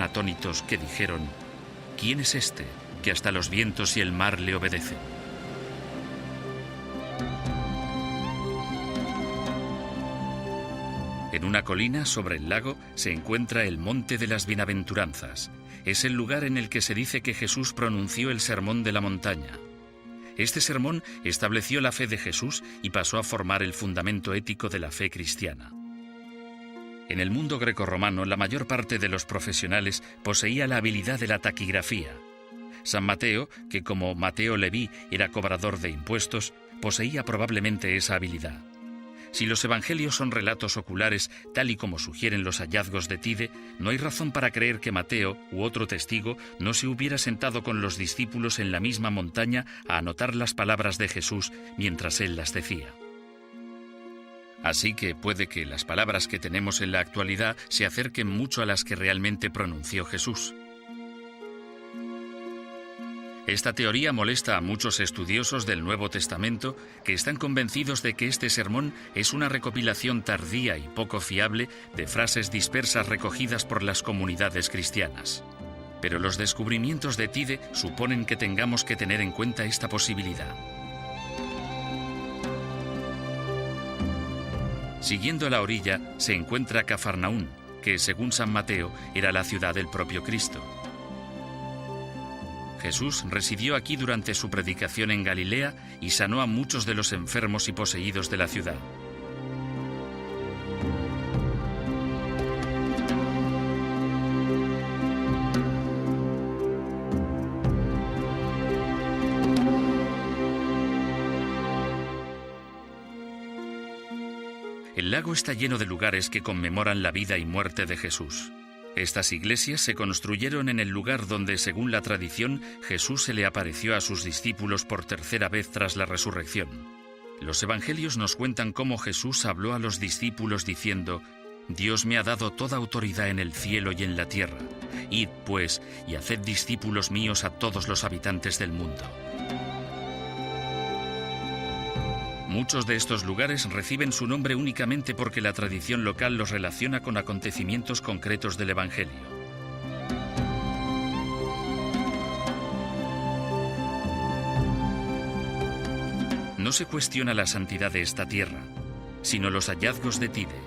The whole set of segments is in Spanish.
atónitos que dijeron: ¿quién es este que hasta los vientos y el mar le obedecen? En una colina sobre el lago se encuentra el Monte de las Bienaventuranzas. Es el lugar en el que se dice que Jesús pronunció el Sermón de la Montaña. Este sermón estableció la fe de Jesús y pasó a formar el fundamento ético de la fe cristiana. En el mundo grecorromano, la mayor parte de los profesionales poseía la habilidad de la taquigrafía. San Mateo, que como Mateo Leví era cobrador de impuestos, poseía probablemente esa habilidad. Si los evangelios son relatos oculares, tal y como sugieren los hallazgos de Tide, no hay razón para creer que Mateo u otro testigo no se hubiera sentado con los discípulos en la misma montaña a anotar las palabras de Jesús mientras él las decía. Así que puede que las palabras que tenemos en la actualidad se acerquen mucho a las que realmente pronunció Jesús. Esta teoría molesta a muchos estudiosos del Nuevo Testamento que están convencidos de que este sermón es una recopilación tardía y poco fiable de frases dispersas recogidas por las comunidades cristianas. Pero los descubrimientos de Tide suponen que tengamos que tener en cuenta esta posibilidad. Siguiendo la orilla se encuentra Cafarnaún, que según San Mateo era la ciudad del propio Cristo. Jesús residió aquí durante su predicación en Galilea y sanó a muchos de los enfermos y poseídos de la ciudad. El lago está lleno de lugares que conmemoran la vida y muerte de Jesús. Estas iglesias se construyeron en el lugar donde, según la tradición, Jesús se le apareció a sus discípulos por tercera vez tras la resurrección. Los evangelios nos cuentan cómo Jesús habló a los discípulos diciendo: «Dios me ha dado toda autoridad en el cielo y en la tierra. Id, pues, y haced discípulos míos a todos los habitantes del mundo». Muchos de estos lugares reciben su nombre únicamente porque la tradición local los relaciona con acontecimientos concretos del Evangelio. No se cuestiona la santidad de esta tierra, sino los hallazgos de Tide.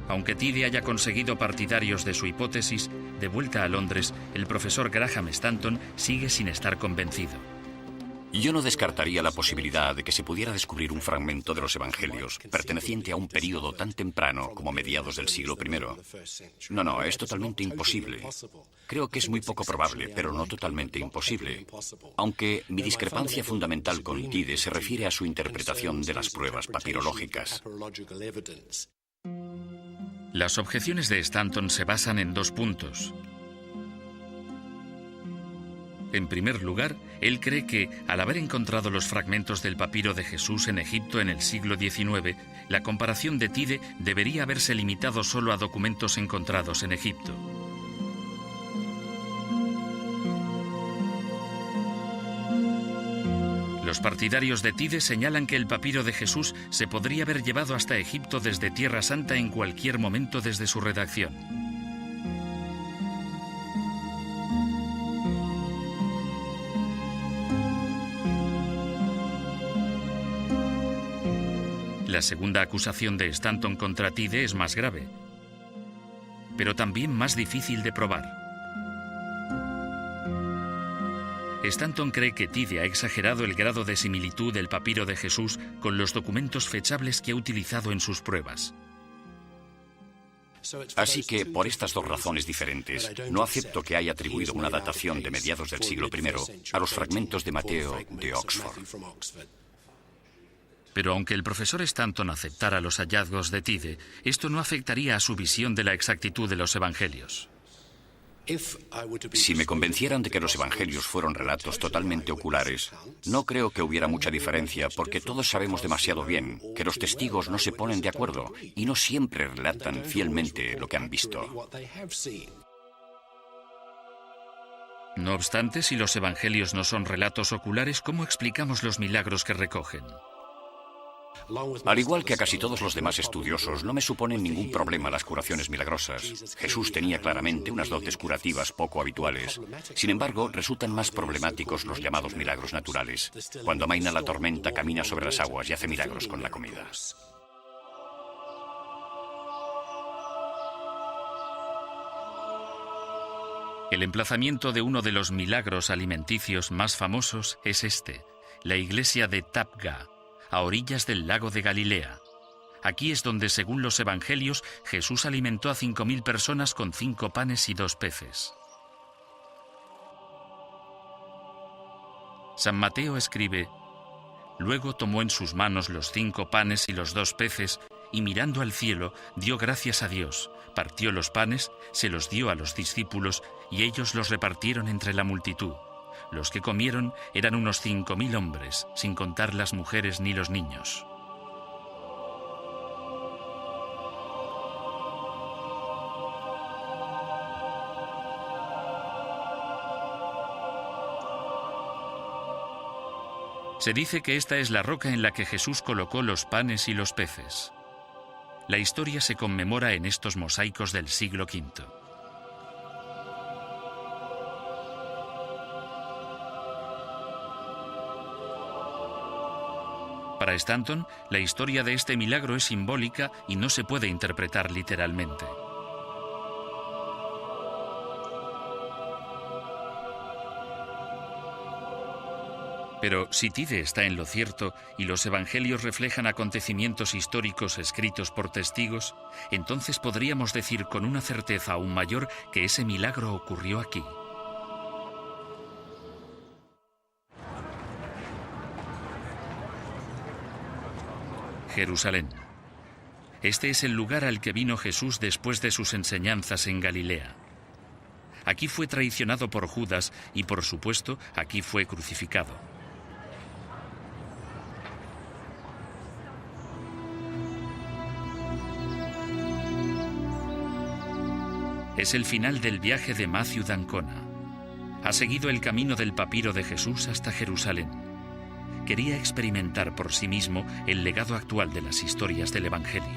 Aunque Tide haya conseguido partidarios de su hipótesis, de vuelta a Londres, el profesor Graham Stanton sigue sin estar convencido. Yo no descartaría la posibilidad de que se pudiera descubrir un fragmento de los evangelios perteneciente a un período tan temprano como mediados del siglo I. No, es totalmente imposible. Creo que es muy poco probable, pero no totalmente imposible. Aunque mi discrepancia fundamental con Tide se refiere a su interpretación de las pruebas papirológicas. Las objeciones de Stanton se basan en dos puntos. En primer lugar, él cree que, al haber encontrado los fragmentos del papiro de Jesús en Egipto en el siglo XIX, la comparación de Tide debería haberse limitado solo a documentos encontrados en Egipto. Los partidarios de Tide señalan que el papiro de Jesús se podría haber llevado hasta Egipto desde Tierra Santa en cualquier momento desde su redacción. La segunda acusación de Stanton contra Tide es más grave, pero también más difícil de probar. Stanton cree que Tide ha exagerado el grado de similitud del papiro de Jesús con los documentos fechables que ha utilizado en sus pruebas. Así que, por estas dos razones diferentes, no acepto que haya atribuido una datación de mediados del siglo I a los fragmentos de Mateo de Oxford. Pero aunque el profesor Stanton aceptara los hallazgos de Tide, esto no afectaría a su visión de la exactitud de los evangelios. Si me convencieran de que los evangelios fueron relatos totalmente oculares, no creo que hubiera mucha diferencia, porque todos sabemos demasiado bien que los testigos no se ponen de acuerdo y no siempre relatan fielmente lo que han visto. No obstante, si los evangelios no son relatos oculares, ¿cómo explicamos los milagros que recogen? Al igual que a casi todos los demás estudiosos, no me suponen ningún problema las curaciones milagrosas. Jesús tenía claramente unas dotes curativas poco habituales. Sin embargo, resultan más problemáticos los llamados milagros naturales. Cuando amaina la tormenta, camina sobre las aguas y hace milagros con la comida. El emplazamiento de uno de los milagros alimenticios más famosos es este, la iglesia de Tabgha, a orillas del lago de Galilea. Aquí es donde, según los evangelios, Jesús alimentó a 5.000 personas con 5 panes y 2 peces. San Mateo escribe: «Luego tomó en sus manos los 5 panes y los 2 peces, y mirando al cielo, dio gracias a Dios, partió los panes, se los dio a los discípulos, y ellos los repartieron entre la multitud. Los que comieron eran unos 5.000 hombres, sin contar las mujeres ni los niños». Se dice que esta es la roca en la que Jesús colocó los panes y los peces. La historia se conmemora en estos mosaicos del siglo V. Para Stanton, la historia de este milagro es simbólica y no se puede interpretar literalmente. Pero si Tide está en lo cierto y los evangelios reflejan acontecimientos históricos escritos por testigos, entonces podríamos decir con una certeza aún mayor que ese milagro ocurrió aquí. Jerusalén. Este es el lugar al que vino Jesús después de sus enseñanzas en Galilea. Aquí fue traicionado por Judas y, por supuesto, aquí fue crucificado. Es el final del viaje de Matthew d'Ancona. Ha seguido el camino del papiro de Jesús hasta Jerusalén. Quería experimentar por sí mismo el legado actual de las historias del Evangelio.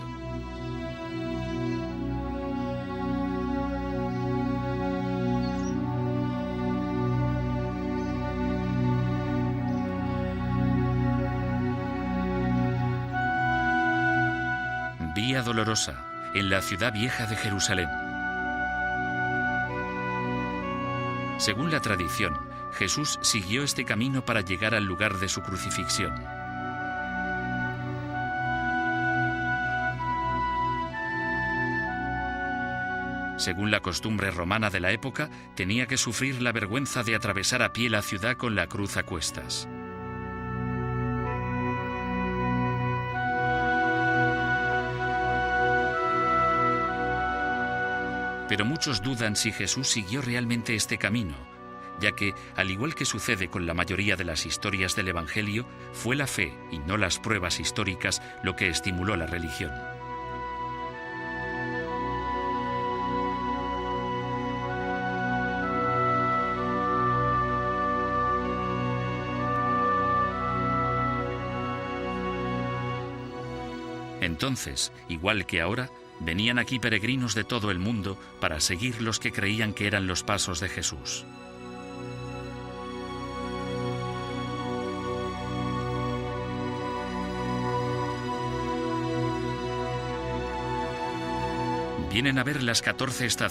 Vía Dolorosa, en la ciudad vieja de Jerusalén. Según la tradición, Jesús siguió este camino para llegar al lugar de su crucifixión. Según la costumbre romana de la época, tenía que sufrir la vergüenza de atravesar a pie la ciudad con la cruz a cuestas. Pero muchos dudan si Jesús siguió realmente este camino, ya que, al igual que sucede con la mayoría de las historias del Evangelio, fue la fe y no las pruebas históricas lo que estimuló la religión. Entonces, igual que ahora, venían aquí peregrinos de todo el mundo para seguir los que creían que eran los pasos de Jesús. Vienen a ver las 14 estaciones